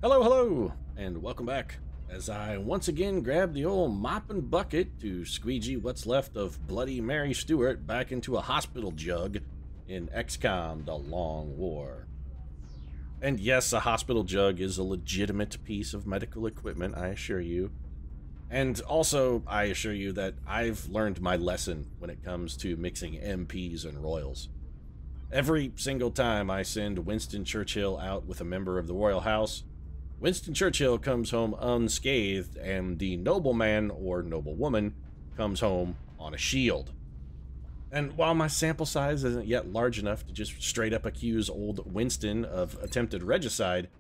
Hello, hello, and welcome back, as I once again grab the old mop and bucket to squeegee what's left of Bloody Mary Stewart back into a hospital jug in XCOM: The Long War. And yes, a hospital jug is a legitimate piece of medical equipment, I assure you. And also, I assure you that I've learned my lesson when it comes to mixing MPs and royals. Every single time I send Winston Churchill out with a member of the royal house, Winston Churchill comes home unscathed, and the nobleman or noblewoman comes home on a shield. And while my sample size isn't yet large enough to just straight up accuse old Winston of attempted regicide,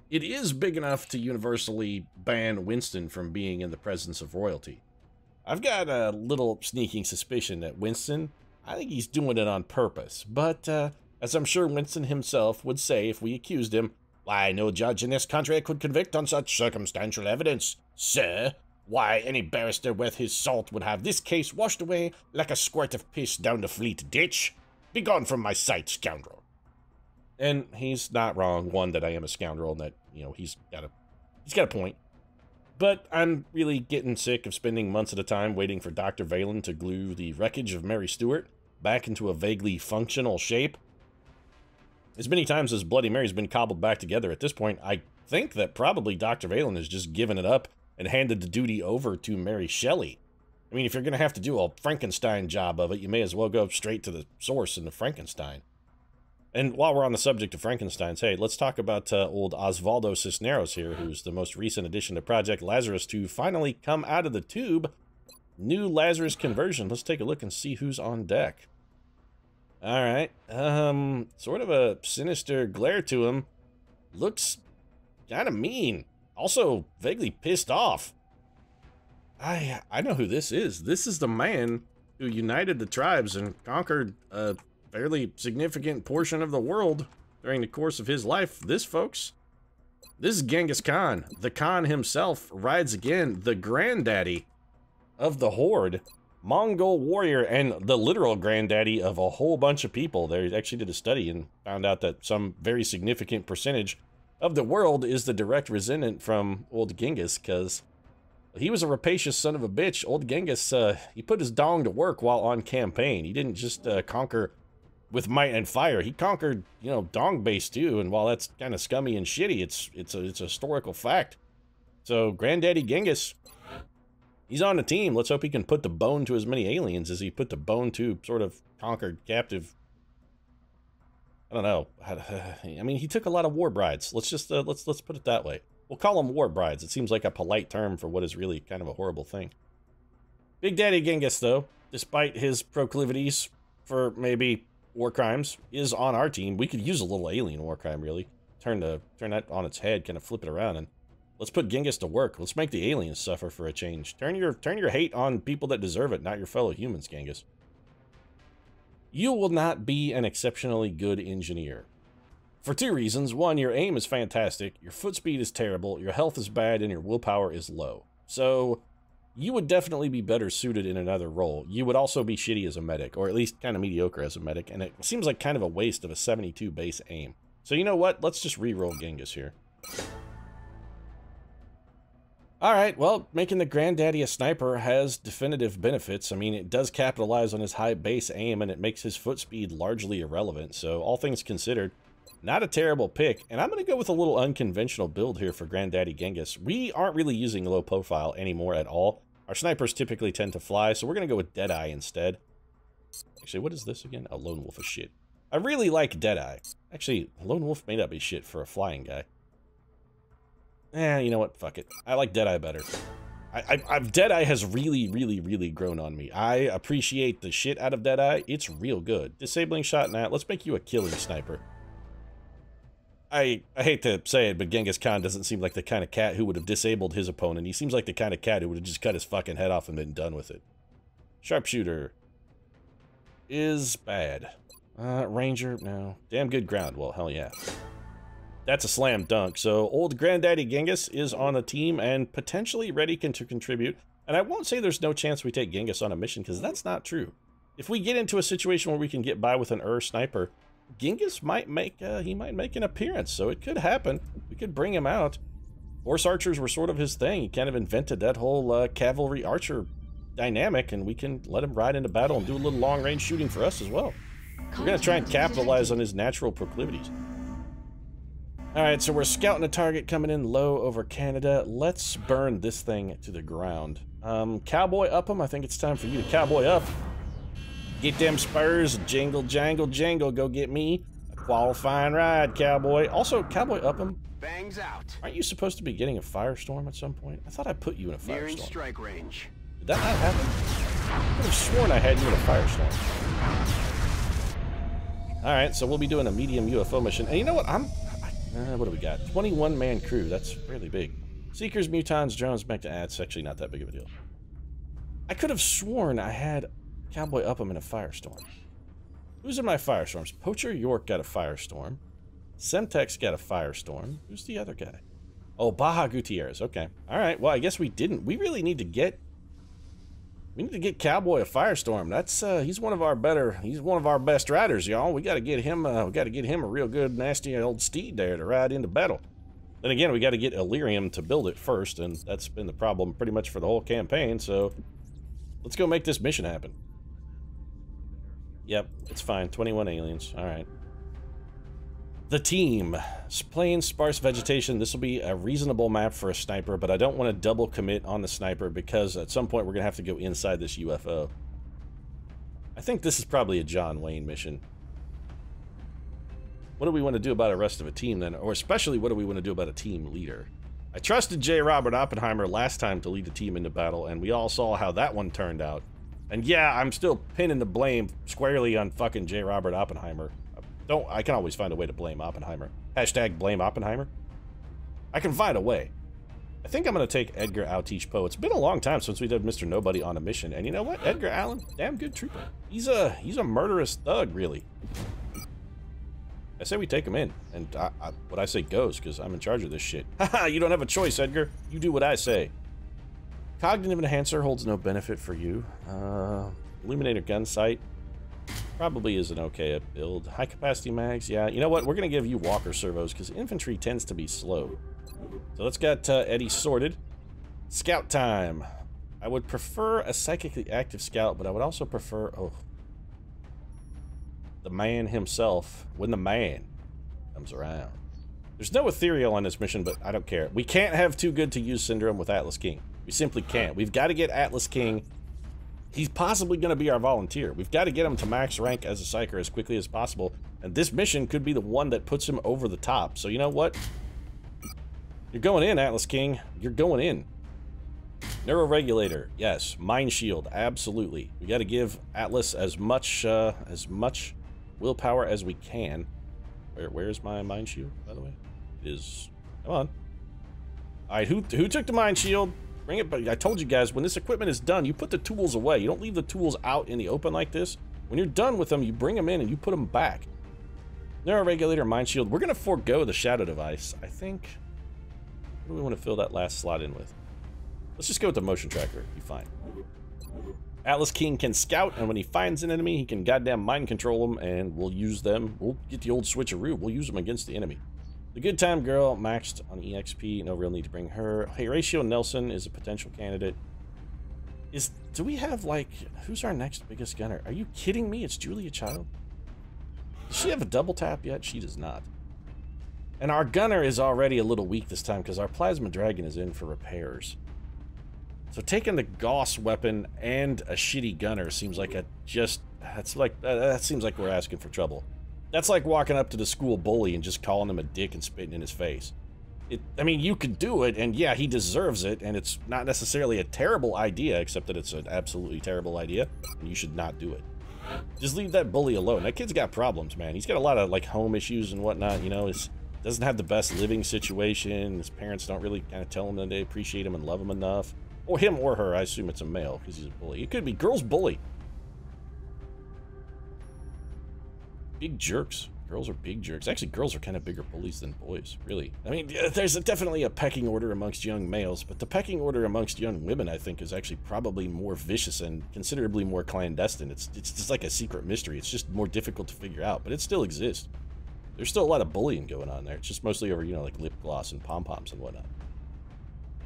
it is big enough to universally ban Winston from being in the presence of royalty. I've got a little sneaking suspicion that Winston, I think he's doing it on purpose, but as I'm sure Winston himself would say if we accused him, "Why, no judge in this country could convict on such circumstantial evidence, sir. Why, any barrister worth his salt would have this case washed away like a squirt of piss down the Fleet ditch. Begone from my sight, scoundrel." And he's not wrong, one, that I am a scoundrel, and that, he's got a point. But I'm really getting sick of spending months at a time waiting for Dr. Valen to glue the wreckage of Mary Stewart back into a vaguely functional shape. As many times as Bloody Mary's been cobbled back together at this point, I think that probably Dr. Valen has just given it up and handed the duty over to Mary Shelley. I mean, if you're going to have to do a Frankenstein job of it, you may as well go straight to the source in the Frankenstein. And while we're on the subject of Frankensteins, hey, let's talk about old Osvaldo Cisneros here, who's the most recent addition to Project Lazarus to finally come out of the tube. New Lazarus conversion. Let's take a look and see who's on deck. All right, sort of a sinister glare to him. Looks kind of mean. Also vaguely pissed off. I know who this is. This is the man who united the tribes and conquered a fairly significant portion of the world during the course of his life. This, folks, this is Genghis Khan. The Khan himself rides again, the granddaddy of the Horde, Mongol warrior, and the literal granddaddy of a whole bunch of people. They actually did a study and found out that some very significant percentage of the world is the direct descendant from old Genghis, because he was a rapacious son of a bitch. Old Genghis, he put his dong to work while on campaign. He didn't just conquer with might and fire. He conquered, dong base too, and while that's kind of scummy and shitty, it's a historical fact. So Granddaddy Genghis, he's on the team. Let's hope he can put the bone to as many aliens as he put the bone to sort of conquered captive. I don't know. I mean, he took a lot of war brides. Let's just let's put it that way. We'll call them war brides. It seems like a polite term for what is really kind of a horrible thing. Big Daddy Genghis, though, despite his proclivities for maybe war crimes, is on our team. We could use a little alien war crime, really. Turn that on its head, kind of flip it around, and let's put Genghis to work. Let's make the aliens suffer for a change. Turn your hate on people that deserve it, not your fellow humans, Genghis. You will not be an exceptionally good engineer. For two reasons. One, your aim is fantastic, your foot speed is terrible, your health is bad, and your willpower is low. So, you would definitely be better suited in another role. You would also be shitty as a medic, or at least kind of mediocre as a medic, and it seems like kind of a waste of a 72 base aim. So you know what? Let's just re-roll Genghis here. Alright, well, making the granddaddy a sniper has definitive benefits. I mean, it does capitalize on his high base aim, and it makes his foot speed largely irrelevant. So, all things considered, not a terrible pick. And I'm going to go with a little unconventional build here for Granddaddy Genghis. We aren't really using low profile anymore at all. Our snipers typically tend to fly, so we're going to go with Deadeye instead. Actually, what is this again? A Lone Wolf is shit. I really like Deadeye. Actually, Lone Wolf may not be shit for a flying guy. You know what? Fuck it. I like Deadeye better. Deadeye has really grown on me. I appreciate the shit out of Deadeye. It's real good. Disabling shot, nah. Let's make you a killing sniper. I hate to say it, but Genghis Khan doesn't seem like the kind of cat who would have disabled his opponent. He seems like the kind of cat who would have just cut his fucking head off and been done with it. Sharpshooter is bad. Ranger, no. Damn good ground. Well, hell yeah. That's a slam dunk. So old Granddaddy Genghis is on the team and potentially ready to contribute. And I won't say there's no chance we take Genghis on a mission, because that's not true. If we get into a situation where we can get by with an sniper, Genghis might make an appearance, so it could happen. We could bring him out. Horse archers were sort of his thing. He kind of invented that whole cavalry archer dynamic, and we can let him ride into battle and do a little long-range shooting for us as well. We're going to try and capitalize on his natural proclivities. Alright, so we're scouting a target coming in low over Canada. Let's burn this thing to the ground. Cowboy up him. I think it's time for you to cowboy up. Get them spurs. Jingle, jangle, jangle. Go get me a qualifying ride, cowboy. Also, cowboy up him. Bangs out. Aren't you supposed to be getting a firestorm at some point? I thought I put you in a firestorm. Nearing strike range. Did that not happen? I could have sworn I had you in a firestorm. Alright, so we'll be doing a medium UFO mission. And you know what? What do we got? 21-man crew. That's fairly big. Seekers, mutons, drones, it's actually not that big of a deal. I could have sworn I had Cowboy Upham in a firestorm. Who's in my firestorms? Poacher York got a firestorm. Semtex got a firestorm. Who's the other guy? Oh, Baja Gutierrez. Okay. Alright, well, I guess we didn't. We really need to get... We need to get Cowboy a firestorm. That's he's one of our best riders, y'all. We got to get him a real good nasty old steed there to ride into battle. Then again, we got to get Illyrium to build it first, and that's been the problem pretty much for the whole campaign. So let's go make this mission happen. Yep, it's fine. 21 aliens. All right. The team. Plain, sparse vegetation. This will be a reasonable map for a sniper, but I don't want to double commit on the sniper because at some point we're going to have to go inside this UFO. I think this is probably a John Wayne mission. What do we want to do about the rest of a team then? Or especially, what do we want to do about a team leader? I trusted J. Robert Oppenheimer last time to lead the team into battle, and we all saw how that one turned out. And yeah, I'm still pinning the blame squarely on fucking J. Robert Oppenheimer. I can always find a way to blame Oppenheimer. Hashtag blame Oppenheimer. I can find a way. I think I'm going to take Edgar Outteach Poe. It's been a long time since we did Mr. Nobody on a mission. And you know what? Edgar Allan, damn good trooper. He's a murderous thug, really. I say we take him in. And what I say goes, because I'm in charge of this shit. Haha, you don't have a choice, Edgar. You do what I say. Cognitive Enhancer holds no benefit for you. Illuminator Gun Sight. Probably is an okay build. High capacity mags, yeah. You know what? We're going to give you walker servos because infantry tends to be slow. So let's get Eddie sorted. Scout time. I would prefer a psychically active scout, but I would also prefer, the man himself when the man comes around. There's no ethereal on this mission, but I don't care. We can't have too good to use syndrome with Atlas King. We simply can't. We've got to get Atlas King. He's possibly going to be our volunteer. We've got to get him to max rank as a psyker as quickly as possible. And this mission could be the one that puts him over the top. So you know what? You're going in, Atlas King. You're going in. Neuroregulator. Yes. Mind Shield. Absolutely. We got to give Atlas as much willpower as we can. Where's my Mind Shield, by the way? It is... Come on. Alright, who took the Mind Shield? Bring it, but I told you guys, when this equipment is done, you put the tools away. You don't leave the tools out in the open like this. When you're done with them, you bring them in and you put them back. Neuroregulator, Mind Shield. We're going to forego the Shadow Device. I think... What do we want to fill that last slot in with? Let's just go with the Motion Tracker. Be fine. Atlas King can scout, and when he finds an enemy, he can goddamn mind control them, and we'll use them. We'll get the old switcheroo. We'll use them against the enemy. The Good Time Girl, maxed on EXP. No real need to bring her. Horatio Nelson is a potential candidate. Do we have, like... Who's our next biggest gunner? Are you kidding me? It's Julia Child? Does she have a double tap yet? She does not. And our gunner is already a little weak this time because our Plasma Dragon is in for repairs. So taking the Gauss weapon and a shitty gunner seems like that seems like we're asking for trouble. That's like walking up to the school bully and just calling him a dick and spitting in his face. I mean, you could do it, and yeah, he deserves it, and it's not necessarily a terrible idea, except that it's an absolutely terrible idea, and you should not do it. Just leave that bully alone. That kid's got problems, man. He's got a lot of, like, home issues and whatnot, you know. He doesn't have the best living situation. His parents don't really kind of tell him that they appreciate him and love him enough. Or him or her. I assume it's a male, because he's a bully. It could be girls bully. Big jerks. girls are big jerks. Actually, girls are kind of bigger bullies than boys, really. I mean, there's definitely a pecking order amongst young males, but the pecking order amongst young women, I think, is actually probably more vicious and considerably more clandestine. It's just like a secret mystery. It's just more difficult to figure out, but it still exists. There's still a lot of bullying going on there. It's just mostly over, you know, like lip gloss and pom-poms and whatnot.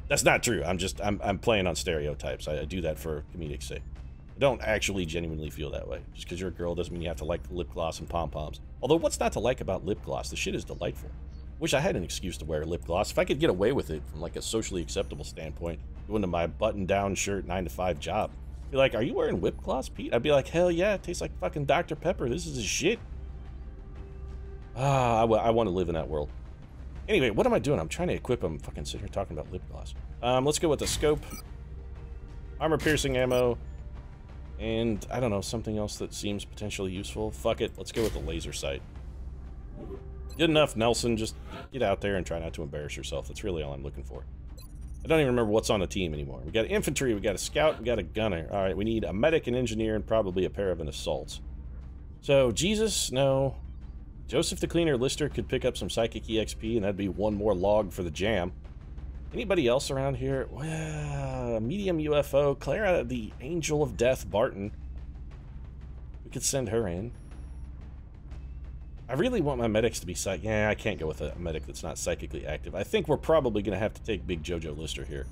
That's not true. I'm playing on stereotypes. I do that for comedic sake. I don't actually genuinely feel that way. Just because you're a girl doesn't mean you have to like lip gloss and pom-poms. Although, what's not to like about lip gloss? The shit is delightful. Wish I had an excuse to wear lip gloss. If I could get away with it from like a socially acceptable standpoint, going to my button-down shirt 9-to-5 job, be like, are you wearing lip gloss, Pete? I'd be like, hell yeah, it tastes like fucking Dr. Pepper. This is his shit. Ah, I want to live in that world. Anyway, what am I doing? I'm trying to equip him. Fucking sit here talking about lip gloss. Let's go with the scope, armor-piercing ammo, and I don't know, something else that seems potentially useful. Fuck it, let's go with the laser sight. Good enough, Nelson. Just get out there and try not to embarrass yourself. That's really all I'm looking for. I don't even remember what's on the team anymore. We got infantry, we got a scout, we got a gunner. All right, we need a medic, an engineer, and probably a pair of an assaults. So, Jesus, no. Joseph the Cleaner Lister could pick up some psychic EXP, and that'd be one more log for the jam. Anybody else around here? Well, medium UFO, Clara the Angel of Death Barton. We could send her in. I really want my medics to be psychic. Yeah, I can't go with a medic that's not psychically active. I think we're probably going to have to take Big Jojo Lister here.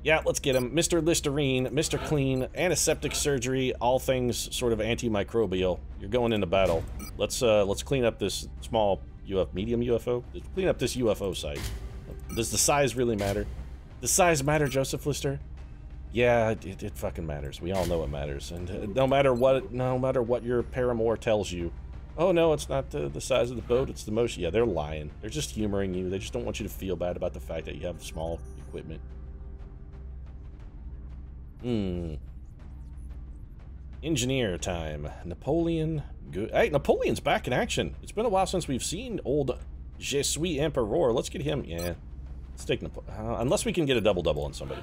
Yeah, let's get him. Mr. Listerine, Mr. Clean, antiseptic surgery, all things sort of antimicrobial. You're going into battle. Let's clean up this small medium UFO. Let's clean up this UFO site. Does the size really matter? Does size matter, Joseph Lister? Yeah, it fucking matters. We all know it matters. And no matter what your paramour tells you, oh no, it's not the size of the boat, it's the motion. Yeah, they're lying. They're just humoring you. They just don't want you to feel bad about the fact that you have small equipment. Engineer time. Napoleon. Good. Hey, Napoleon's back in action. It's been a while since we've seen old Je suis Emperor. Let's get him. Yeah. Let's take Napoleon. Unless we can get a double-double on somebody.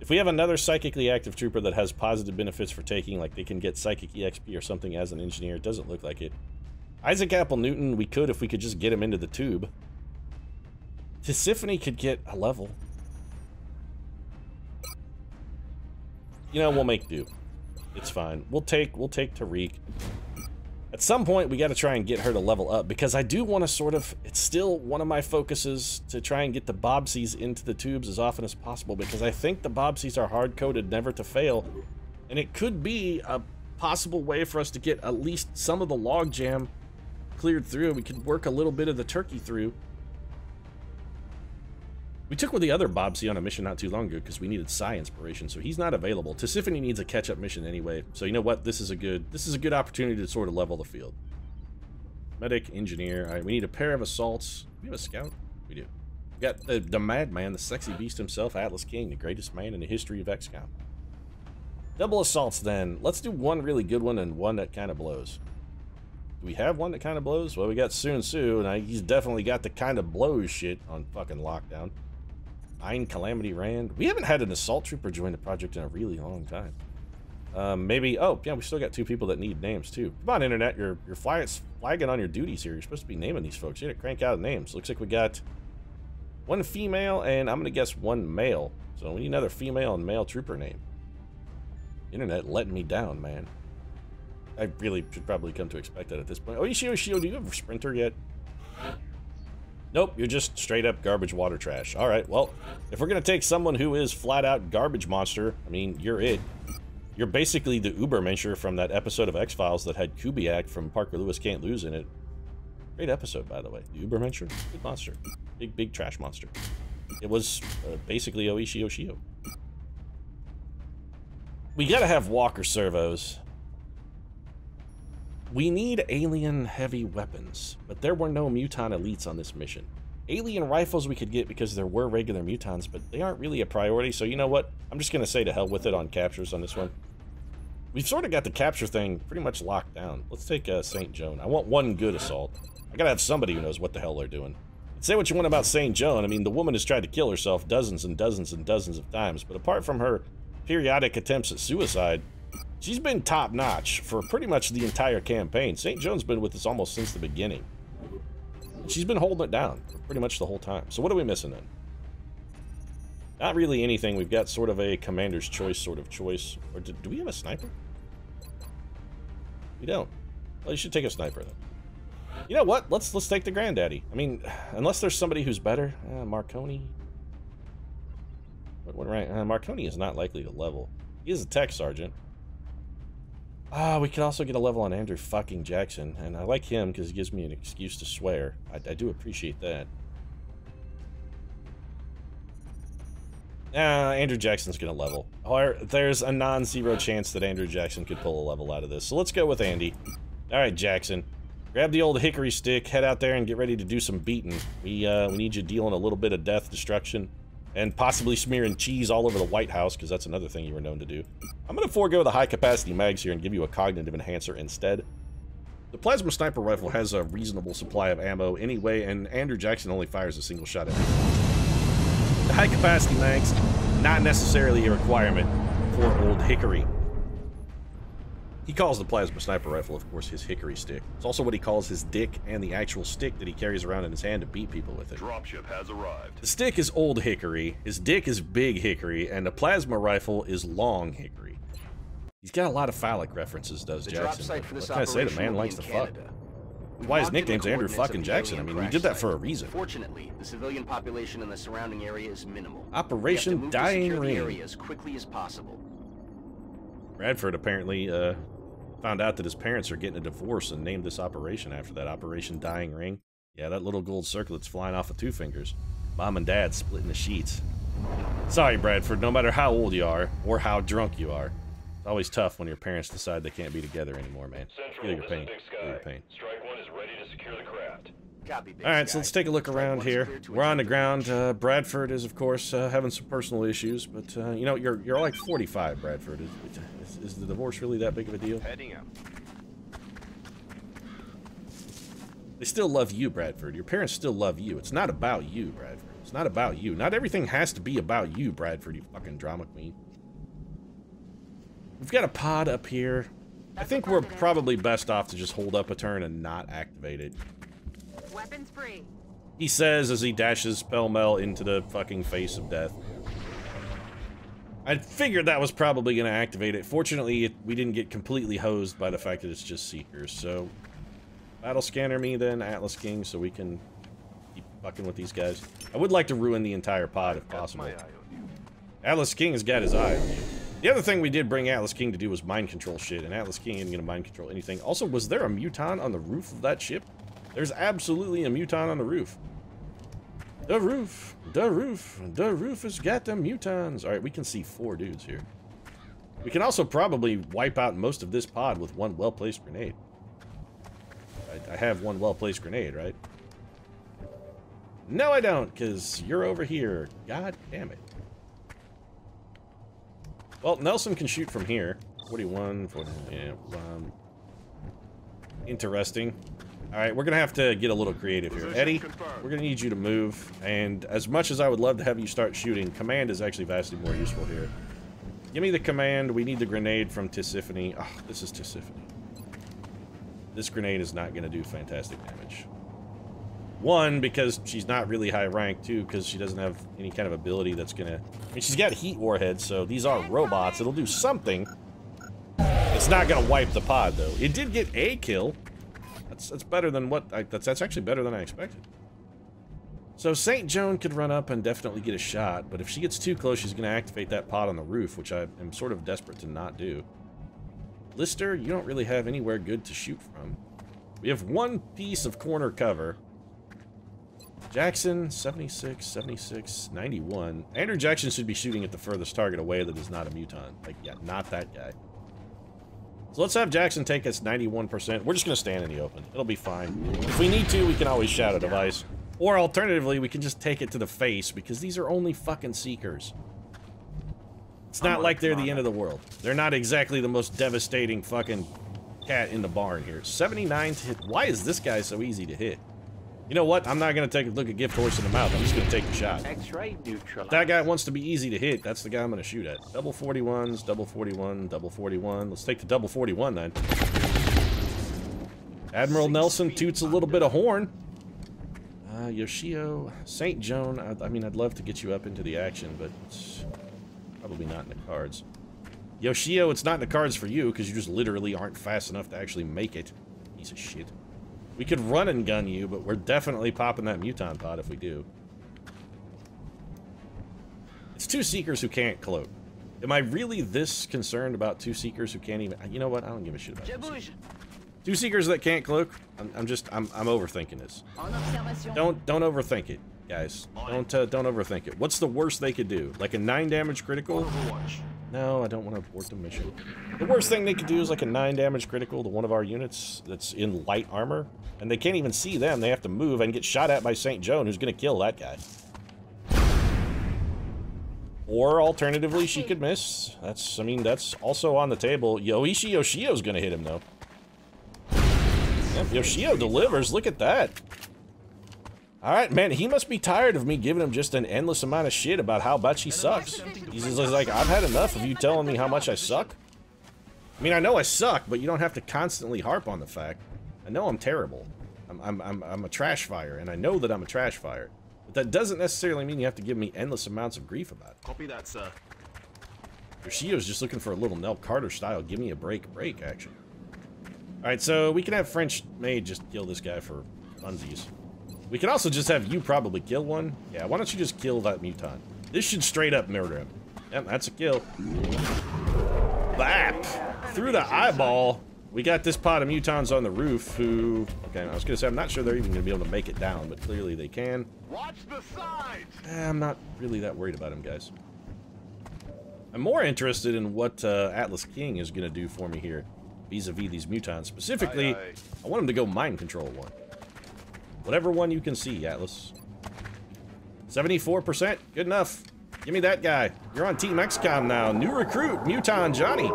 If we have another psychically active trooper that has positive benefits for taking, like they can get psychic EXP or something as an engineer, it doesn't look like it. Isaac Apple Newton, we could if we could just get him into the tube. Tisiphone could get a level. You know, we'll make do. It's fine. We'll take Tariq. At some point, we got to try and get her to level up, because I do want to sort of... It's still one of my focuses to try and get the Bobsies into the tubes as often as possible, because I think the Bobsies are hard-coded never to fail, and it could be a possible way for us to get at least some of the logjam cleared through. We could work a little bit of the turkey through. We took with the other Bobsy on a mission not too long ago because we needed psi inspiration, so he's not available. Tisiphone needs a catch-up mission anyway, so you know what? This is a good opportunity to sort of level the field. Medic, engineer. All right, we need a pair of assaults. Do we have a scout? We do. We got the madman, the sexy beast himself, Atlas King, the greatest man in the history of XCOM. Double assaults then. Let's do one really good one and one that kind of blows. Do we have one that kind of blows? Well, we got Sun Tzu, and he's definitely got the kind of blows shit on fucking lockdown. Ein Calamity Rand. We haven't had an assault trooper join the project in a really long time. Maybe... Oh, yeah, we still got two people that need names, too. Come on, Internet. You're flagging on your duties here. You're supposed to be naming these folks. You gotta crank out names. Looks like we got one female, and I'm gonna guess one male. So we need another female and male trooper name. Internet letting me down, man. I really should probably come to expect that at this point. Oh, Ishio, do you have a sprinter yet? Nope, you're just straight up garbage water trash. Alright, well, if we're gonna take someone who is flat out garbage monster, I mean, you're it. You're basically the Ubermensch from that episode of X-Files that had Kubiak from Parker Lewis Can't Lose in it. Great episode, by the way. The Ubermensch, good monster. Big trash monster. It was basically Oishi Oshio. We gotta have walker servos. We need alien heavy weapons, but there were no muton elites on this mission. Alien rifles we could get because there were regular mutons, but they aren't really a priority, so you know what? I'm just gonna say to hell with it on captures on this one. We've sort of got the capture thing pretty much locked down. Let's take St. Joan. I want one good assault. I gotta have somebody who knows what the hell they're doing. Say what you want about St. Joan. I mean, the woman has tried to kill herself dozens and dozens and dozens of times, but apart from her periodic attempts at suicide, She's been top-notch for pretty much the entire campaign. St. John's been with us almost since the beginning. She's been holding it down for pretty much the whole time. So what are we missing then? Not really anything. We've got sort of a commander's choice sort of choice. Or do we have a sniper? We don't. Well, you should take a sniper then. You know what? Let's take the granddaddy. I mean, unless there's somebody who's better. Marconi. What rank? Marconi is not likely to level. He is a tech sergeant. We could also get a level on Andrew fucking Jackson, and I like him because he gives me an excuse to swear. I do appreciate that. Andrew Jackson's gonna level. Or there's a non-zero chance that Andrew Jackson could pull a level out of this. So let's go with Andy. Alright, Jackson. Grab the old hickory stick, head out there and get ready to do some beating. We need you dealing a little bit of death, destruction, and possibly smearing cheese all over the White House, because that's another thing you were known to do. I'm gonna forego the high-capacity mags here and give you a cognitive enhancer instead. The plasma sniper rifle has a reasonable supply of ammo anyway, and Andrew Jackson only fires a single shot at it. The high-capacity mags, not necessarily a requirement for old hickory. He calls the plasma sniper rifle, of course, his hickory stick. It's also what he calls his dick and the actual stick that he carries around in his hand to beat people with it. Dropship has arrived. The stick is old hickory, his dick is big hickory, and the plasma rifle is long hickory. He's got a lot of phallic references, does Jackson. What can I say? The man likes to fuck. Why his nickname's Andrew fucking Jackson? I mean, we did that for a reason. Fortunately, the civilian population in the surrounding area is minimal. Operation Dying Ring. Area as quickly as possible. Bradford apparently found out that his parents are getting a divorce and named this operation after that. Operation Dying Ring. Yeah, that little gold circlet's flying off of two fingers. Mom and Dad splitting the sheets. Sorry, Bradford, no matter how old you are or how drunk you are. It's always tough when your parents decide they can't be together anymore, man. Feel your pain. Feel your pain. Strike one is ready to secure the craft. Alright, so let's take a look around here. We're on the ground. Bradford is, of course, having some personal issues, but, you know, you're like 45, Bradford. Is the divorce really that big of a deal? Heading out. They still love you, Bradford. Your parents still love you. It's not about you, Bradford. It's not about you. Not everything has to be about you, Bradford, you fucking drama queen. We've got a pod up here. I think we're probably best off to just hold up a turn and not activate it. Weapons free. He says as he dashes pell-mell into the fucking face of death. I figured that was probably going to activate it. Fortunately, we didn't get completely hosed by the fact that it's just Seekers. So, battle scanner me then, Atlas King, so we can keep fucking with these guys. I would like to ruin the entire pod if possible. Atlas King has got his eye on you. The other thing we did bring Atlas King to do was mind control shit, and Atlas King isn't going to mind control anything. Also, was there a muton on the roof of that ship? There's absolutely a muton on the roof. The roof has got the mutons. All right, we can see 4 dudes here. We can also probably wipe out most of this pod with one well-placed grenade. I have one well-placed grenade, right? No, I don't, because you're over here. God damn it. Well, Nelson can shoot from here. 41, 40, yeah. Interesting. Alright, we're gonna have to get a little creative here. Eddie, we're gonna need you to move, and as much as I would love to have you start shooting, command is actually vastly more useful here. Give me the command. We need the grenade from Tisiphone. Oh, this is Tisiphone. This grenade is not gonna do fantastic damage. 1, because she's not really high ranked. 2, because she doesn't have any kind of ability that's gonna... I mean, she's got heat warheads, so these are robots. It'll do something. It's not gonna wipe the pod, though. It did get a kill. That's better than what that's actually better than I expected. So St. Joan could run up and definitely get a shot, but if she gets too close, she's going to activate that pod on the roof, which I am sort of desperate to not do. Lister, you don't really have anywhere good to shoot from. We have 1 piece of corner cover. Jackson, 76, 76, 91. Andrew Jackson should be shooting at the furthest target away that is not a muton. Like, yeah, not that guy. So let's have Jackson take us 91%. We're just going to stand in the open. It'll be fine. If we need to, we can always shout a device. Or alternatively, we can just take it to the face, because these are only fucking Seekers. It's not like they're the end of the world. They're not exactly the most devastating fucking cat in the barn here. 79 to hit. Why is this guy so easy to hit? You know what? I'm not going to take a look at gift horse in the mouth. I'm just going to take the shot. X-ray neutralized. That guy wants to be easy to hit. That's the guy I'm going to shoot at. Double 41s, double 41, double 41. Let's take the double 41 then. Admiral Nelson toots a little bit of horn. Yoshio, St. Joan. I mean, I'd love to get you up into the action, but it's probably not in the cards. Yoshio, it's not in the cards for you because you just literally aren't fast enough to actually make it. Piece of shit. We could run and gun you, but we're definitely popping that muton pod if we do. It's two Seekers who can't cloak. Am I really this concerned about two Seekers who can't even... You know what? I don't give a shit about this. Two Seekers that can't cloak? I'm overthinking this. Don't overthink it, guys. Don't overthink it. What's the worst they could do? Like a 9 damage critical? No, I don't want to abort the mission. The worst thing they could do is like a 9 damage critical to one of our units that's in light armor. And they can't even see them. They have to move and get shot at by St. Joan, who's going to kill that guy. Or alternatively, she could miss. That's also on the table. Yoshio's going to hit him, though. Yep, Yoshio delivers. Look at that. Alright, man, he must be tired of me giving him just an endless amount of shit about how much he sucks. He's just like, I've had enough of you telling me how much I suck. I mean, I know I suck, but you don't have to constantly harp on the fact. I know I'm terrible. I'm a trash fire, and I know that I'm a trash fire. But that doesn't necessarily mean you have to give me endless amounts of grief about it. Copy that, sir. Yoshio's just looking for a little Nell Carter style, give me a break action. Alright, so we can have French Maid just kill this guy for funsies. We can also just have you probably kill one. Yeah, why don't you just kill that mutant? This should straight up murder him. Yep, that's a kill. Bap! Through the eyeball. We got this pod of mutants on the roof who... Okay, I was gonna say, I'm not sure they're even gonna be able to make it down, but clearly they can. Watch the sides! I'm not really that worried about him, guys. I'm more interested in what Atlas King is gonna do for me here. Vis-a-vis these mutants. Specifically, I want him to go mind control one. Whatever one you can see, Atlas. 74%? Good enough. Give me that guy. You're on Team XCOM now. New recruit, Muton Johnny.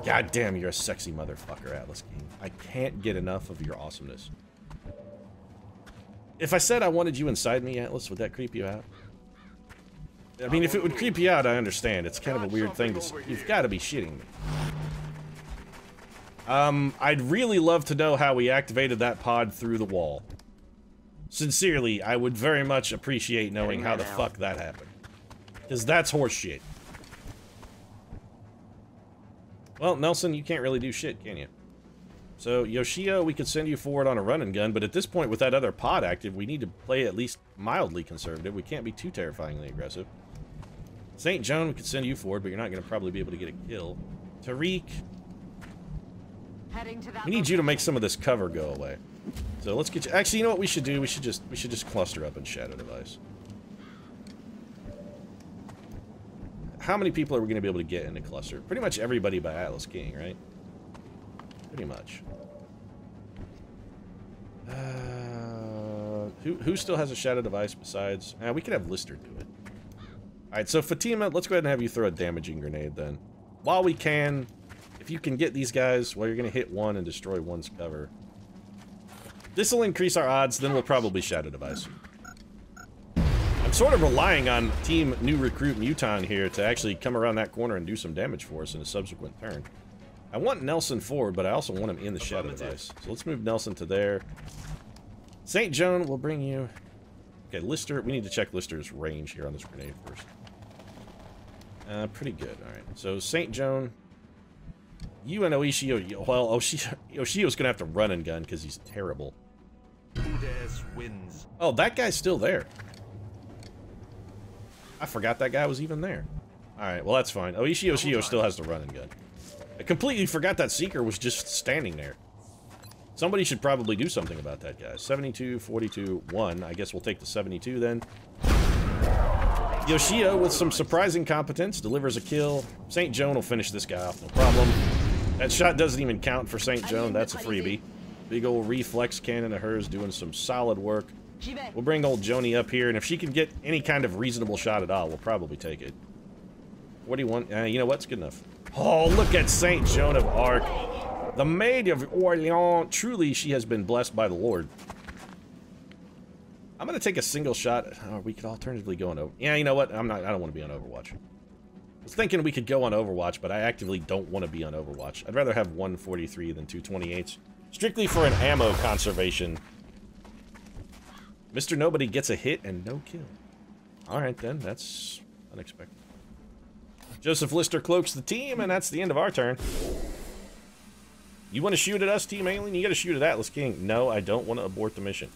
God damn, you're a sexy motherfucker, Atlas King. I can't get enough of your awesomeness. If I said I wanted you inside me, Atlas, would that creep you out? I mean, if it would creep you out, I understand. It's kind of a weird thing to say. You've got to be shitting me. I'd really love to know how we activated that pod through the wall. Sincerely, I would very much appreciate knowing how the fuck that happened. Because that's horseshit. Well, Nelson, you can't really do shit, can you? So, Yoshio, we could send you forward on a run and gun, but at this point, with that other pod active, we need to play at least mildly conservative. We can't be too terrifyingly aggressive. St. Joan, we could send you forward, but you're not going to probably be able to get a kill. Tariq, we need you to make some of this cover go away. So let's get you... Actually, you know what we should do? We should just cluster up and shadow device. How many people are we going to be able to get in a cluster? Pretty much everybody by Atlas King, right? Pretty much. Who still has a shadow device besides... we could have Lister do it. Alright, so Fatima, let's go ahead and have you throw a damaging grenade then. While we can, if you can get these guys, well, you're going to hit one and destroy one's cover. This will increase our odds, then we'll probably shadow device. I'm sort of relying on Team New Recruit Muton here to actually come around that corner and do some damage for us in a subsequent turn. I want Nelson forward, but I also want him in the shadow device. So let's move Nelson to there. St. Joan will bring you... Okay, Lister, we need to check Lister's range here on this grenade first. Pretty good, alright. So, St. Joan, you and Oishio, well, Oshio's gonna have to run and gun because he's terrible. Who dares wins. Oh, that guy's still there. I forgot that guy was even there. Alright, well that's fine. Oishio still has to run and gun. I completely forgot that Seeker was just standing there. Somebody should probably do something about that, guys. 72, 42, 1. I guess we'll take the 72 then. Yoshio, with some surprising competence, delivers a kill. St. Joan will finish this guy off, no problem. That shot doesn't even count for St. Joan. That's a freebie. Big old reflex cannon of hers doing some solid work. We'll bring old Joni up here, and if she can get any kind of reasonable shot at all, we'll probably take it. What do you want? You know what's good enough. Oh, look at St. Joan of Arc. The Maid of Orleans. Truly, she has been blessed by the Lord. I'm gonna take a single shot. Oh, we could alternatively go on over. Yeah, you know what? I don't want to be on Overwatch. I was thinking we could go on Overwatch, but I actively don't want to be on Overwatch. I'd rather have 143 than 228s. Strictly for an ammo conservation. Mr. Nobody gets a hit and no kill. Alright then, that's unexpected. Joseph Lister cloaks the team, and that's the end of our turn. You want to shoot at us, Team Alien? You gotta shoot at Atlas King. No, I don't want to abort the mission.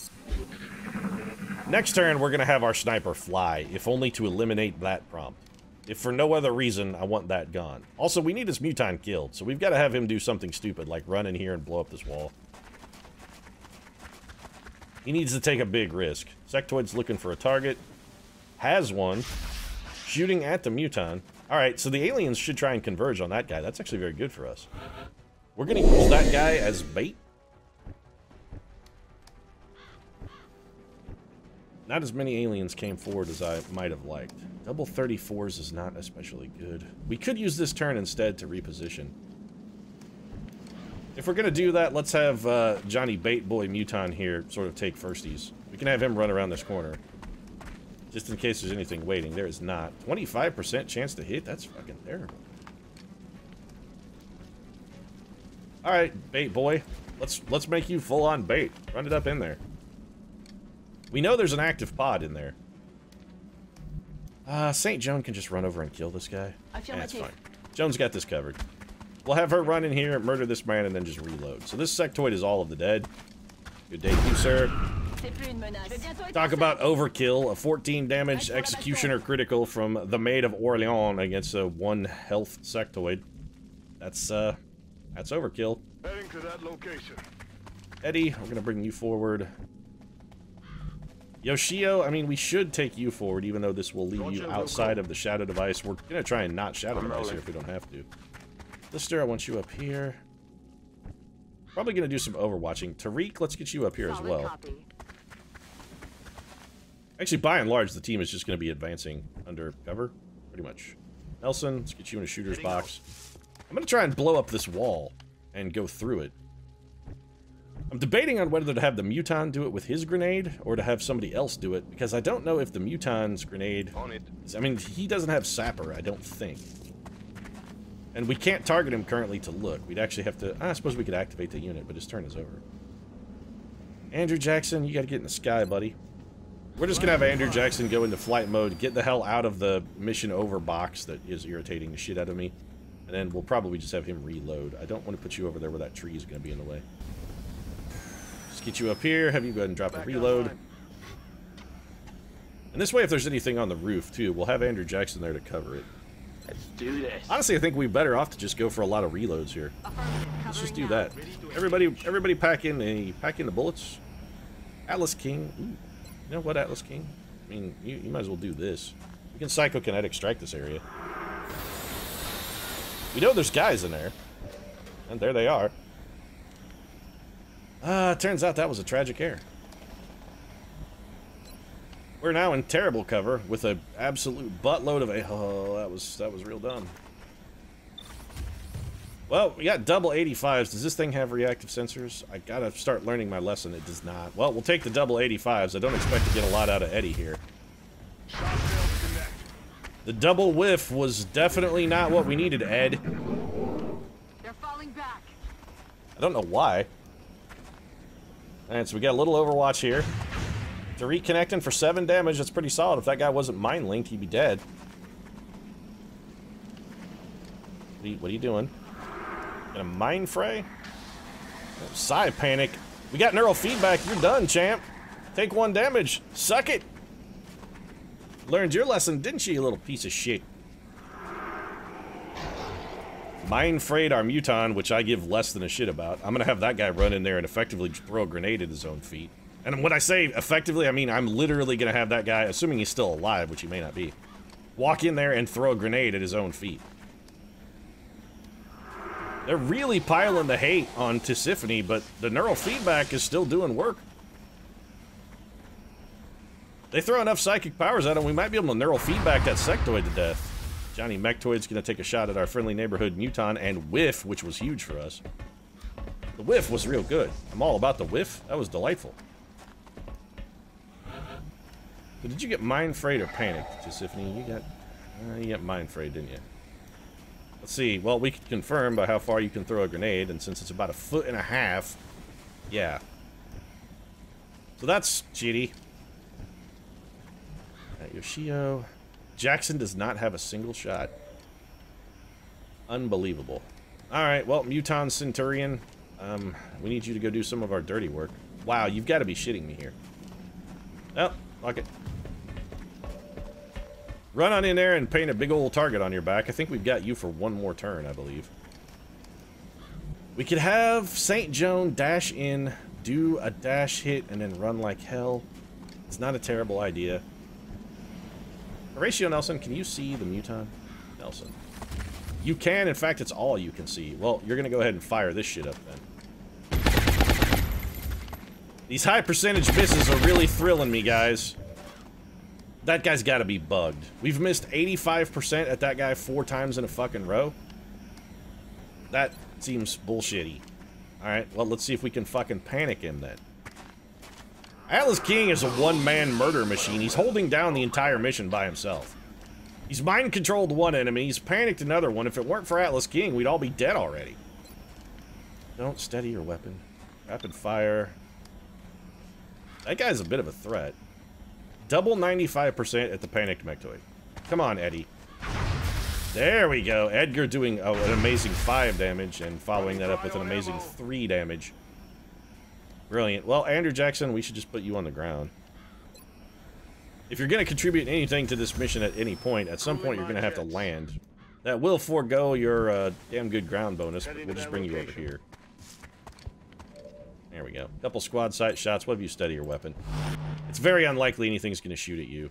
Next turn, we're gonna have our sniper fly, if only to eliminate that prompt. If for no other reason, I want that gone. Also, we need this mutant killed, so we've got to have him do something stupid, like run in here and blow up this wall. He needs to take a big risk. Sectoid's looking for a target. Has one. Shooting at the mutant. Alright, so the aliens should try and converge on that guy. That's actually very good for us. We're gonna use that guy as bait. Not as many aliens came forward as I might have liked. Double 34s is not especially good. We could use this turn instead to reposition. If we're gonna do that, let's have Johnny Bait Boy Muton here sort of take firsties. We can have him run around this corner. Just in case there's anything waiting. There is not. 25% chance to hit? That's fucking terrible. Alright, Bait Boy. Let's make you full-on bait. Run it up in there. We know there's an active pod in there. St. Joan can just run over and kill this guy. That's fine. Joan's got this covered. We'll have her run in here, murder this man, and then just reload. So this sectoid is all of the dead. Good day to you, sir. Talk about overkill. A 14 damage executioner critical from the Maid of Orleans against a 1 health sectoid. That's overkill. Heading to that location. Eddie, we're gonna bring you forward. Yoshio, I mean, we should take you forward, even though this will leave you outside of the shadow device. We're gonna try and not shadow device here if we don't have to. Lister, I want you up here. Probably gonna do some overwatching. Tariq, let's get you up here as well. Actually, by and large, the team is just gonna be advancing under cover, pretty much. Nelson, let's get you in a shooter's box. I'm gonna try and blow up this wall and go through it. I'm debating on whether to have the Muton do it with his grenade, or to have somebody else do it, because I don't know if the Muton's grenade... I mean, he doesn't have Sapper, I don't think. And we can't target him currently to look. We'd actually have to... I suppose we could activate the unit, but his turn is over. Andrew Jackson, you gotta get in the sky, buddy. We're just gonna have Andrew Jackson go into flight mode, get the hell out of the mission over box that is irritating the shit out of me, and then we'll probably just have him reload. I don't want to put you over there where that tree is gonna be in the way. Get you up here, have you go ahead and drop a reload. And this way, if there's anything on the roof, too, we'll have Andrew Jackson there to cover it. Let's do this. Honestly, I think we're better off to just go for a lot of reloads here. Let's just do that. Everybody pack in the bullets. Atlas King. Ooh. You know what, Atlas King? I mean, you might as well do this. We can psychokinetic strike this area. We know there's guys in there. And there they are. Turns out that was a tragic error. We're now in terrible cover with an absolute buttload of oh, that was real dumb. Well, we got double 85s. Does this thing have reactive sensors? I gotta start learning my lesson. It does not. Well, we'll take the double 85s. I don't expect to get a lot out of Eddie here. The double whiff was definitely not what we needed, Ed. They're falling back. I don't know why. Alright, so we got a little Overwatch here. To reconnecting for 7 damage, that's pretty solid. If that guy wasn't mind-linked, he'd be dead. What are you doing? Got a mind fray? Psi panic. We got neural feedback. You're done, champ. Take 1 damage. Suck it. Learned your lesson, didn't you little piece of shit? Mind frayed our Muton, which I give less than a shit about. I'm gonna have that guy run in there and effectively throw a grenade at his own feet. And when I say effectively, I mean I'm literally gonna have that guy, assuming he's still alive, which he may not be, walk in there and throw a grenade at his own feet. They're really piling the hate on Tisiphone, but the neural feedback is still doing work. They throw enough psychic powers at him, we might be able to neural feedback that sectoid to death. Johnny Mechtoid's gonna take a shot at our friendly neighborhood Muton and whiff, which was huge for us. The whiff was real good. I'm all about the whiff. That was delightful. So did you get mind frayed or panicked, Tiffany? You got mind frayed, didn't you? Let's see. Well, we can confirm by how far you can throw a grenade, and since it's about 1.5 feet, yeah. So that's shitty. Yoshio. Jackson does not have a single shot. Unbelievable. Alright, well, Muton Centurion, we need you to go do some of our dirty work. Wow, you've got to be shitting me here. Oh, fuck it. Run on in there and paint a big old target on your back. I think we've got you for one more turn, I believe. We could have St. Joan dash in, do a dash hit, and then run like hell. It's not a terrible idea. Horatio Nelson, can you see the Muton? Nelson. You can, in fact, it's all you can see. Well, you're gonna go ahead and fire this shit up then. These high percentage misses are really thrilling me, guys. That guy's gotta be bugged. We've missed 85% at that guy 4 times in a fucking row. That seems bullshitty. Alright, well, let's see if we can fucking panic him then. Atlas King is a one-man murder machine. He's holding down the entire mission by himself. He's mind-controlled one enemy, he's panicked another one. If it weren't for Atlas King, we'd all be dead already. Don't steady your weapon. Rapid fire. That guy's a bit of a threat. Double 95% at the panicked mectoid. Come on, Eddie. There we go. Edgar doing an amazing 5 damage and following that up with an amazing 3 damage. Brilliant. Well, Andrew Jackson, we should just put you on the ground. If you're going to contribute anything to this mission at any point, at some point you're going to have to land. That will forego your damn good ground bonus, but we'll just bring you over here. There we go. Couple squad sight shots. What have you steady your weapon? It's very unlikely anything's going to shoot at you.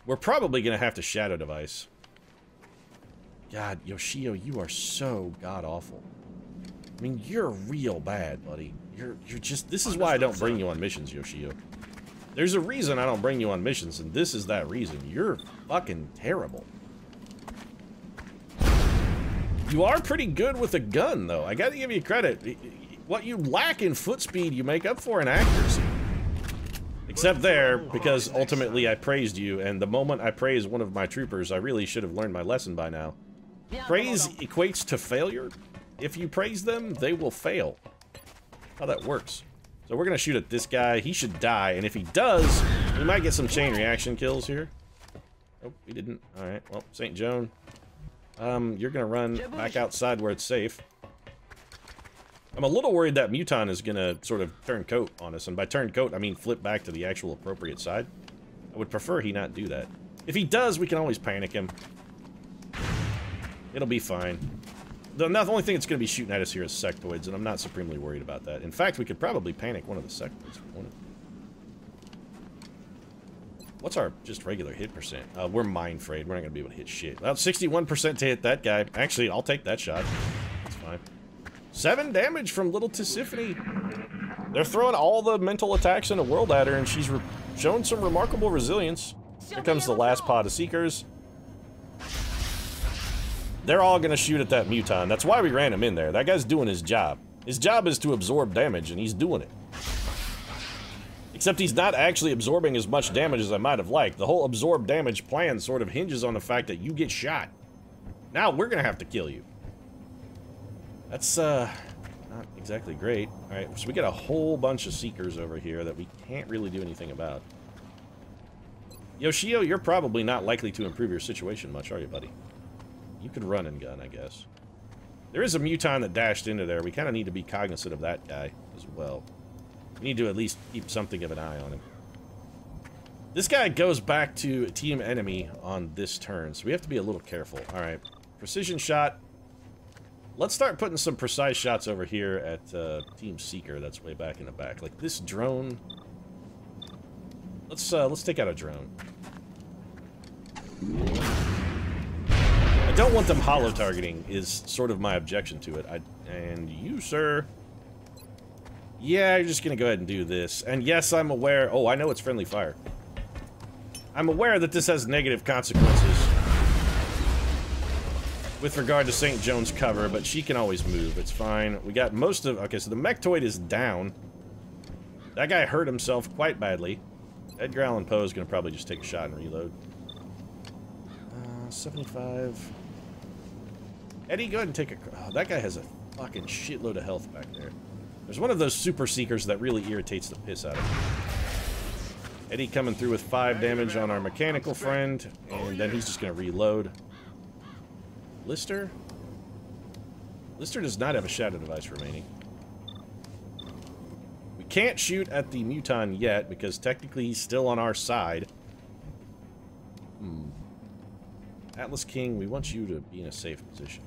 We're probably going to have to shadow device. God, Yoshio, you are so god-awful. I mean, you're real bad, buddy. You're just... This is why I don't bring you on missions, Yoshio. There's a reason I don't bring you on missions, and this is that reason. You're fucking terrible. You are pretty good with a gun, though. I gotta give you credit. What you lack in foot speed, you make up for in accuracy. Except there, because ultimately I praised you, and the moment I praise one of my troopers, I really should have learned my lesson by now. Praise equates to failure. If you praise them, they will fail. How that works. So we're gonna shoot at this guy. He should die, and if he does, we might get some chain reaction kills here. Nope, we didn't. Alright, well, St. Joan. You're gonna run back outside where it's safe. I'm a little worried that Muton is gonna sort of turn coat on us, and by turn coat, I mean flip back to the actual appropriate side. I would prefer he not do that. If he does, we can always panic him. It'll be fine. The only thing that's going to be shooting at us here is sectoids, and I'm not supremely worried about that. In fact, we could probably panic one of the sectoids if we wanted. What's our just regular hit percent? We're mind frayed. We're not going to be able to hit shit. Well, 61% to hit that guy. Actually, I'll take that shot. That's fine. 7 damage from little Tiffany. They're throwing all the mental attacks in the world at her, and she's shown some remarkable resilience. Here comes the last pod of Seekers. They're all gonna shoot at that Muton. That's why we ran him in there. That guy's doing his job. His job is to absorb damage, and he's doing it. Except he's not actually absorbing as much damage as I might have liked. The whole absorb damage plan sort of hinges on the fact that you get shot. Now we're gonna have to kill you. That's, not exactly great. Alright, so we got a whole bunch of Seekers over here that we can't really do anything about. Yoshio, you're probably not likely to improve your situation much, are you, buddy? You could run and gun, I guess. There is a Muton that dashed into there. We kind of need to be cognizant of that guy as well. We need to at least keep something of an eye on him. This guy goes back to team enemy on this turn, so we have to be a little careful. Alright, precision shot. Let's start putting some precise shots over here at Team Seeker that's way back in the back. Like this drone. Let's take out a drone. I don't want them holo targeting is sort of my objection to it. And you, sir. Yeah, you're just gonna go ahead and do this. And yes, I'm aware. Oh, I know it's friendly fire. I'm aware that this has negative consequences. with regard to St. Joan's cover, but she can always move. It's fine. We got most of... Okay, so the Mechtoid is down. That guy hurt himself quite badly. Edgar Allan Poe is going to probably just take a shot and reload. 75. Eddie, go ahead and take a... Oh, that guy has a fucking shitload of health back there. There's one of those super seekers that really irritates the piss out of me. Eddie coming through with 5 damage on our mechanical friend, and then he's just going to reload. Lister? Lister does not have a shadow device remaining. We can't shoot at the Muton yet, because technically he's still on our side. Atlas King, we want you to be in a safe position.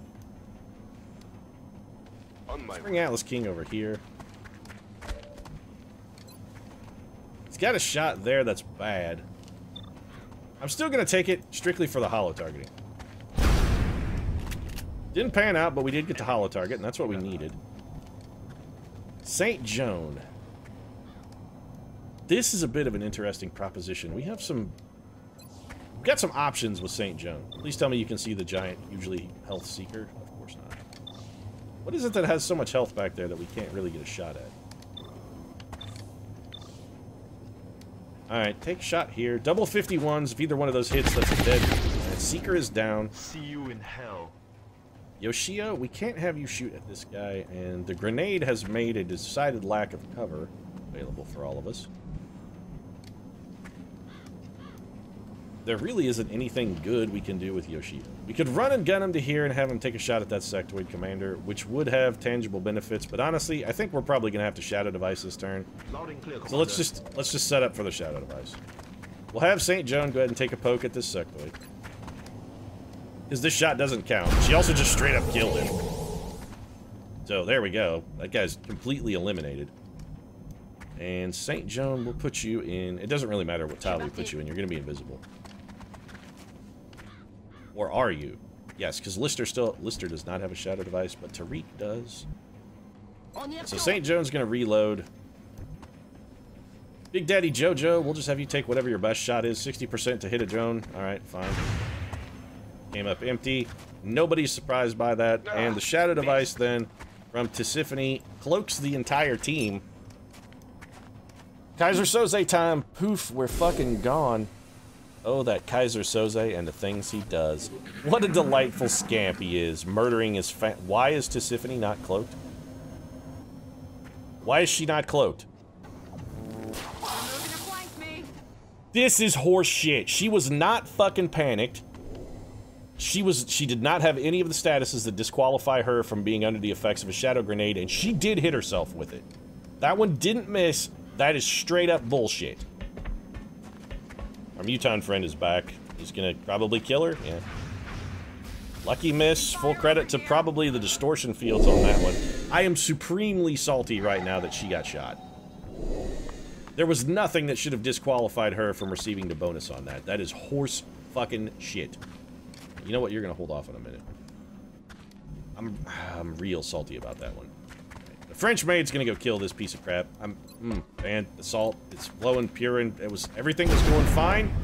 Let's bring Atlas King over here. He's got a shot there that's bad. I'm still going to take it strictly for the holo targeting. Didn't pan out, but we did get to holo target, and that's what we needed. St. Joan. This is a bit of an interesting proposition. We have some... We've got some options with St. Joan. Please tell me you can see the giant, usually health seeker. Of course not. What is it that has so much health back there that we can't really get a shot at? Alright, take a shot here. Double 51s. If either one of those hits, that's a dead. And Seeker is down. See you in hell. Yoshio, we can't have you shoot at this guy, and the grenade has made a decided lack of cover available for all of us. There really isn't anything good we can do with Yoshio. We could run and gun him to here and have him take a shot at that sectoid commander, which would have tangible benefits, but honestly, I think we're probably going to have to shadow device this turn. So let's just set up for the shadow device. We'll have St. Joan go ahead and take a poke at this sectoid. Because this shot doesn't count. She also just straight up killed him. So there we go. That guy's completely eliminated. And St. Joan will put you in... It doesn't really matter what tile we put you in. You're going to be invisible. Or are you? Yes, because Lister does not have a shadow device, but Tariq does. So St. Joan's going to reload. Big Daddy Jojo, we'll just have you take whatever your best shot is. 60% to hit a drone. Alright, fine. Came up empty. Nobody's surprised by that. And the shadow device then from Tisiphone cloaks the entire team. Kaiser Soze time. Poof, we're fucking gone. Oh, that Kaiser Soze and the things he does. What a delightful scamp he is, murdering his Why is Tisiphone not cloaked? Why is she not cloaked? This is horse shit. She was not fucking panicked. She did not have any of the statuses that disqualify her from being under the effects of a shadow grenade, and she did hit herself with it. That one didn't miss. That is straight up bullshit. Our Muton friend is back. He's gonna probably kill her. Yeah. Lucky miss. Full credit to probably the distortion fields on that one. I am supremely salty right now that she got shot. There was nothing that should have disqualified her from receiving the bonus on that. That is horse fucking shit. You know what? You're gonna hold off in a minute. I'm real salty about that one. The French maid's gonna go kill this piece of crap. Man, the salt, it's flowing pure, and everything was going fine.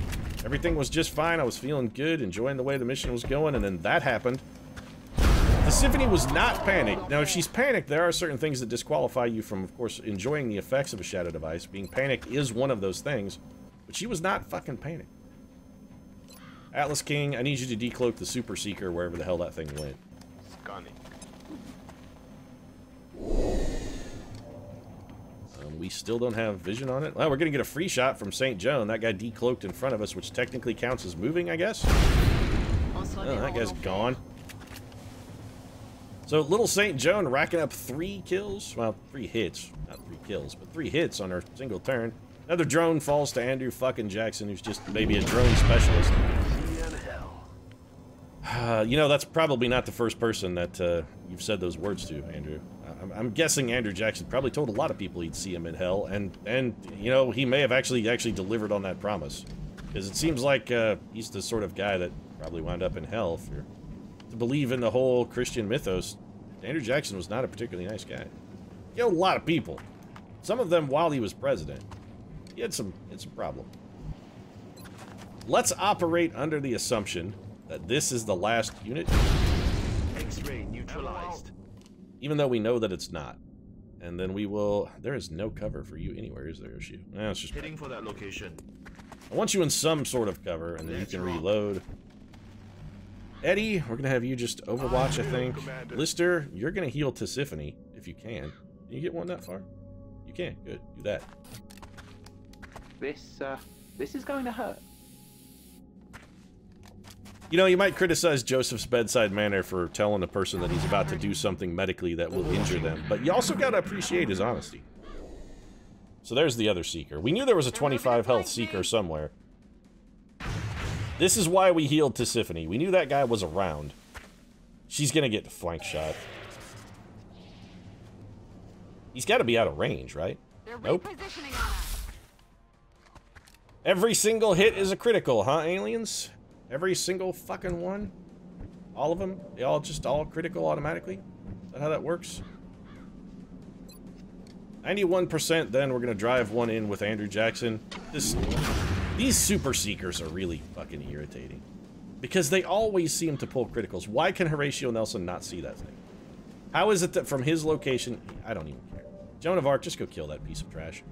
Everything was just fine. I was feeling good, enjoying the way the mission was going, and then that happened. The Symphony was not panicked. Now, if she's panicked, there are certain things that disqualify you from, of course, enjoying the effects of a shadow device. Being panicked is one of those things, but she was not fucking panicked. Atlas King, I need you to decloak the Super Seeker wherever the hell that thing went. Scanning. We still don't have vision on it. Well, we're gonna get a free shot from St. Joan. That guy decloaked in front of us, which technically counts as moving, I guess. Oh, that guy's gone. So little St. Joan racking up 3 kills. Well, 3 hits. Not 3 kills, but 3 hits on her single turn. Another drone falls to Andrew fucking Jackson, who's just maybe a drone specialist. You know, that's probably not the first person that you've said those words to, Andrew. I'm guessing Andrew Jackson probably told a lot of people he'd see him in hell, and you know, he may have actually delivered on that promise. Because it seems like he's the sort of guy that probably wound up in hell. If you're to believe in the whole Christian mythos, Andrew Jackson was not a particularly nice guy. He killed a lot of people. Some of them while he was president. He had some problem. Let's operate under the assumption that this is the last unit. Prey neutralized. Even though we know that it's not. And then we will... There is no cover for you anywhere, is there, Issue? Nah, it's just... Heading for that location. I want you in some sort of cover, and then you can reload. Eddie, we're going to have you just overwatch, I think. Lister, you're going to heal Tisiphone, if you can. Can you get one that far? You can. Good. Do that. This is going to hurt. You know, you might criticize Joseph's bedside manner for telling a person that he's about to do something medically that will injure them, but you also gotta appreciate his honesty. So there's the other Seeker. We knew there was a 25 health Seeker somewhere. This is why we healed Tisiphone. We knew that guy was around. She's gonna get flank shot. He's gotta be out of range, right? Nope. Every single hit is a critical, huh, aliens? Every single fucking one? All of them? They all just all critical automatically? Is that how that works? 91%, then we're gonna drive one in with Andrew Jackson. These Super Seekers are really fucking irritating. Because they always seem to pull criticals. Why can Horatio Nelson not see that thing? How is it that from his location... I don't even care. Joan of Arc, just go kill that piece of trash.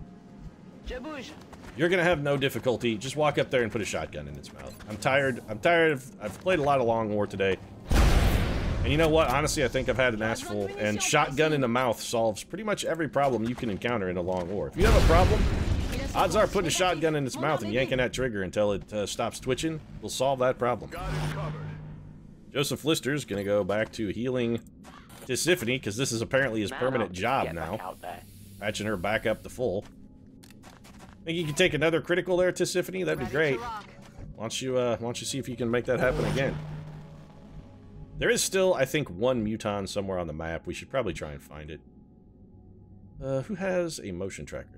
You're gonna have no difficulty. Just walk up there and put a shotgun in its mouth. I'm tired of... I've played a lot of Long War today. And you know what? Honestly, I think I've had an ass full. And shotgun in the mouth solves pretty much every problem you can encounter in a Long War. If you have a problem, odds are putting a shotgun in its mouth and yanking that trigger until it stops twitching will solve that problem. Joseph Lister's gonna go back to healing Tisiphone, because this is apparently his permanent job now. Patching her back up to full. Think you can take another critical there, Tisiphone? That'd be great. Why don't you see if you can make that happen again? There is still, I think, one Muton somewhere on the map. We should probably try and find it. Who has a motion tracker?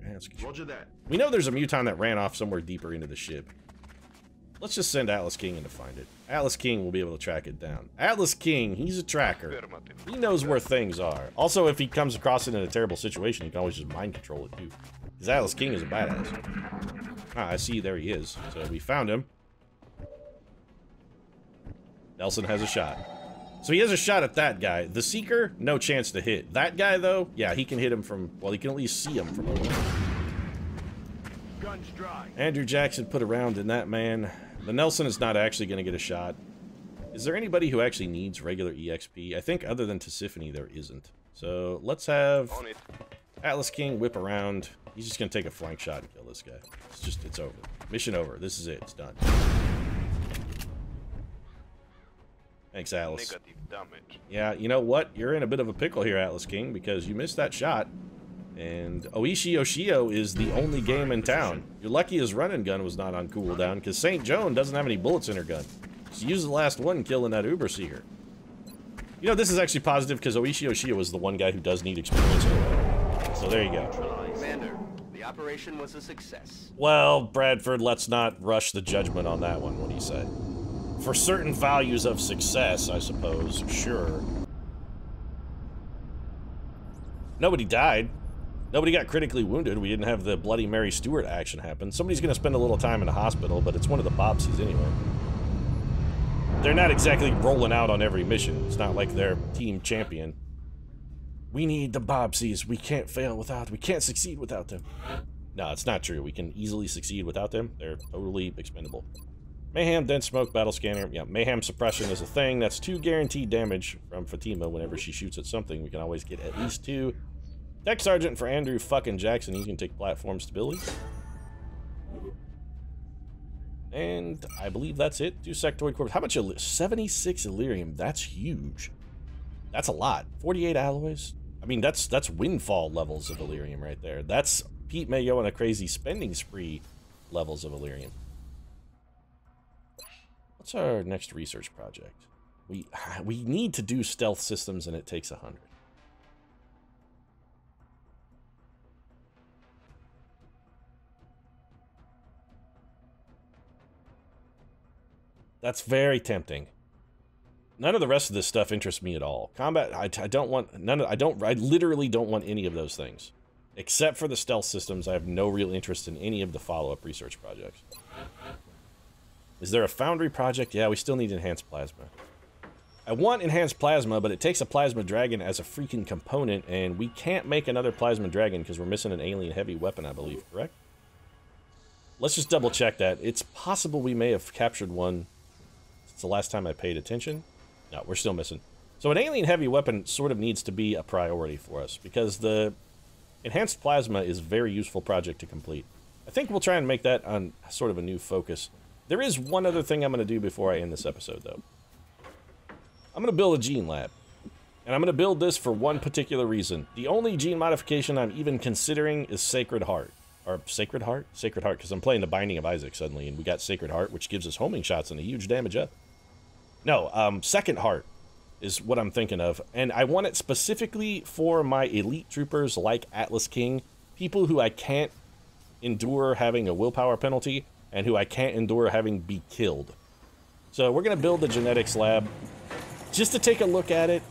Roger that. We know there's a Muton that ran off somewhere deeper into the ship. Let's just send Atlas King in to find it. Atlas King will be able to track it down. Atlas King, he's a tracker. He knows where things are. Also, if he comes across it in a terrible situation, he can always just mind control it, too. Because Atlas King is a badass. Ah, I see, there he is. So we found him. Nelson has a shot. So he has a shot at that guy. The Seeker, no chance to hit. That guy, though, yeah, he can hit him from... Well, he can at least see him from over there. Guns dry. Andrew Jackson put a round in that man. The Nelson is not actually going to get a shot. Is there anybody who actually needs regular EXP? I think other than Tisiphone, there isn't. So let's have Atlas King whip around. He's just going to take a flank shot and kill this guy. It's over. Mission over. This is it. It's done. Thanks, Atlas. Negative damage. Yeah, you know what? You're in a bit of a pickle here, Atlas King, because you missed that shot. And Oishi Yoshio is the only game in town. You're lucky his running gun was not on cooldown, because St. Joan doesn't have any bullets in her gun. She used the last one killing that Uber Seeker. You know, this is actually positive, because Oishi Yoshio is the one guy who does need experience. So there you go. Commander, the operation was a success. Well, Bradford, let's not rush the judgment on that one. What do you say? For certain values of success, I suppose, sure. Nobody died. Nobody got critically wounded. We didn't have the Bloody Mary Stewart action happen. Somebody's going to spend a little time in the hospital, but it's one of the Bobsies anyway. They're not exactly rolling out on every mission. It's not like they're team champion. We need the Bobsies. We can't fail without... We can't succeed without them. No, it's not true. We can easily succeed without them. They're totally expendable. Mayhem, dense smoke, battle scanner. Yeah, mayhem suppression is a thing. That's 2 guaranteed damage from Fatima whenever she shoots at something. We can always get at least 2. Tech Sergeant for Andrew fucking Jackson. You can take platform stability. And I believe that's it. 2 sectoid corpse. How much? 76 Illyrium. That's huge. That's a lot. 48 alloys. I mean, that's windfall levels of Illyrium right there. That's Pete Mayo on a crazy spending spree levels of Illyrium. What's our next research project? We need to do stealth systems, and it takes 100. That's very tempting. None of the rest of this stuff interests me at all. Combat, I don't want none of. I literally don't want any of those things, except for the stealth systems. I have no real interest in any of the follow-up research projects. Is there a foundry project? Yeah, we still need enhanced plasma. I want enhanced plasma, but it takes a plasma dragon as a freaking component, and we can't make another plasma dragon because we're missing an alien heavy weapon, I believe, correct? Let's just double check that. It's possible we may have captured one since the last time I paid attention. No, we're still missing. So an alien heavy weapon sort of needs to be a priority for us, because the enhanced plasma is a very useful project to complete. I think we'll try and make that on sort of a new focus. There is one other thing I'm going to do before I end this episode, though. I'm going to build a gene lab. And I'm going to build this for one particular reason. The only gene modification I'm even considering is Sacred Heart. Or Sacred Heart? Sacred Heart, because I'm playing the Binding of Isaac suddenly, and we got Sacred Heart, which gives us homing shots and a huge damage up. No, Second Heart is what I'm thinking of. And I want it specifically for my elite troopers like Atlas King, people who I can't endure having a willpower penalty, and who I can't endure having be killed. So we're going to build the genetics lab just to take a look at it.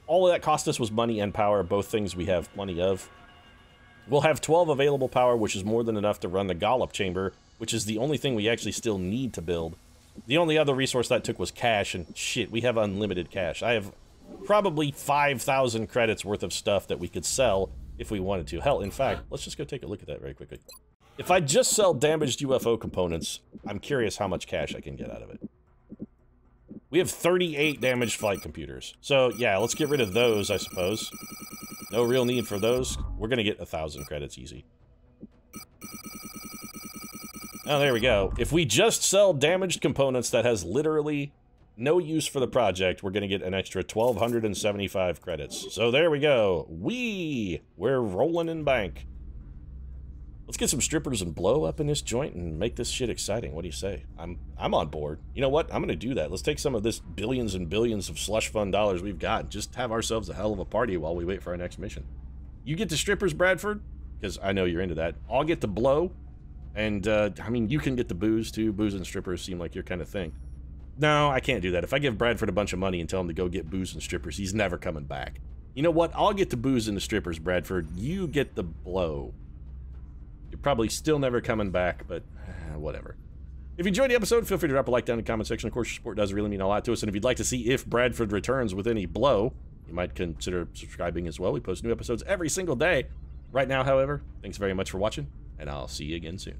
All of that cost us was money and power, both things we have plenty of. We'll have 12 available power, which is more than enough to run the Gollop Chamber, which is the only thing we actually still need to build. The only other resource that took was cash, and shit, we have unlimited cash. I have probably 5,000 credits worth of stuff that we could sell if we wanted to. Hell, in fact, let's just go take a look at that very quickly. If I just sell damaged UFO components, I'm curious how much cash I can get out of it. We have 38 damaged flight computers. So, yeah, let's get rid of those, I suppose. No real need for those. We're gonna get 1,000 credits easy. Oh, there we go. If we just sell damaged components that has literally no use for the project, we're gonna get an extra 1,275 credits. So there we go. We're rolling in bank. Let's get some strippers and blow up in this joint and make this shit exciting. What do you say? I'm on board. You know what? I'm gonna do that. Let's take some of this billions and billions of slush fund dollars we've got and just have ourselves a hell of a party while we wait for our next mission. You get the strippers, Bradford, because I know you're into that. I'll get the blow, and I mean, you can get the booze too. Booze and strippers seem like your kind of thing. No, I can't do that. If I give Bradford a bunch of money and tell him to go get booze and strippers, he's never coming back. You know what? I'll get the booze and the strippers, Bradford. You get the blow. You're probably still never coming back, but whatever. If you enjoyed the episode, feel free to drop a like down in the comment section. Of course, your support does really mean a lot to us. And if you'd like to see if Bradford returns with any blow, you might consider subscribing as well. We post new episodes every single day. Right now, however, thanks very much for watching, and I'll see you again soon.